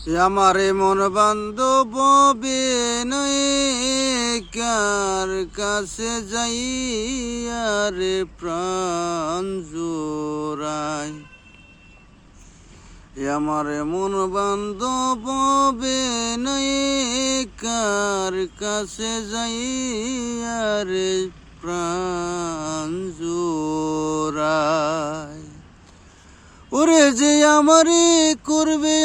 আমারে মন বান্ধব বিনয় কার কাছে যাই আরে প্রাণ জোড়াই আমারে মন বান্ধব বিনয় কার কাছে যাই আরে প্রাণ জোড়াই ওরে যে আমারে করবে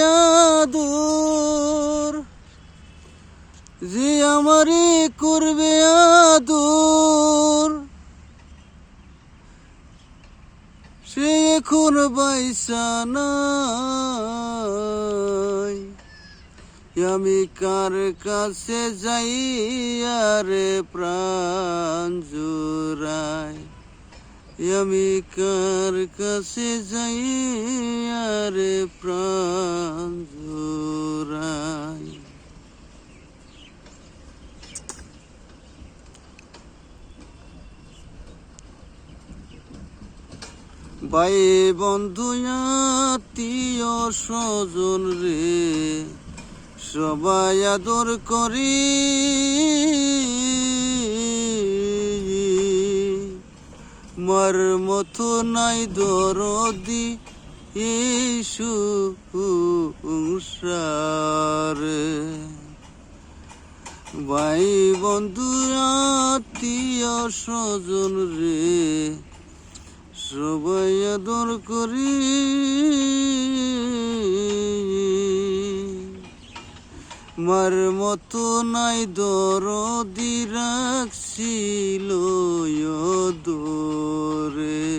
আদর, যে আমারে করবে আদর, সে এখন বাইসা নাই। আমি কার কাছে যাই আরে প্রাণ জোড়াই, আমি কার কাছে যাই আরে প্রাণ জোড়াই। ভাই বন্ধু আত্মীয় স্বজন রে সবাই আদর করি, মার মতো নাই দরদি এই সংসারে। ভাই বন্ধু আত্মীয় স্বজন রে সবাই আদর করি, মার মতো নাই দরদি রাখছিল দরে।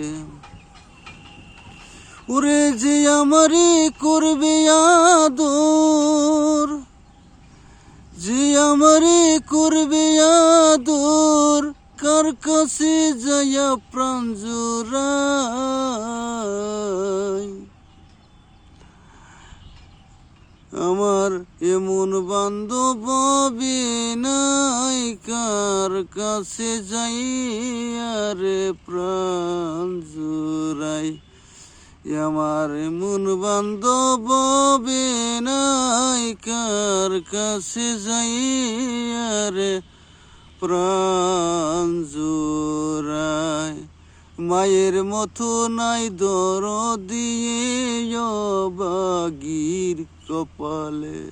ওরে যে আমারে করবে আদর, যে আমারে করবে আদর, কার কাছে যাইয়া প্রাণ জোড়াই। আমার এমন বান্ধব বিনাই কার কাছে যাই আরে প্রাণ জোড়াই। আমার এমন বান্ধব বিনাই কার কাছে যাই আরে প্রাণ জোড়াই। মায়ের মতো নাই দরদি বাগির কপালে।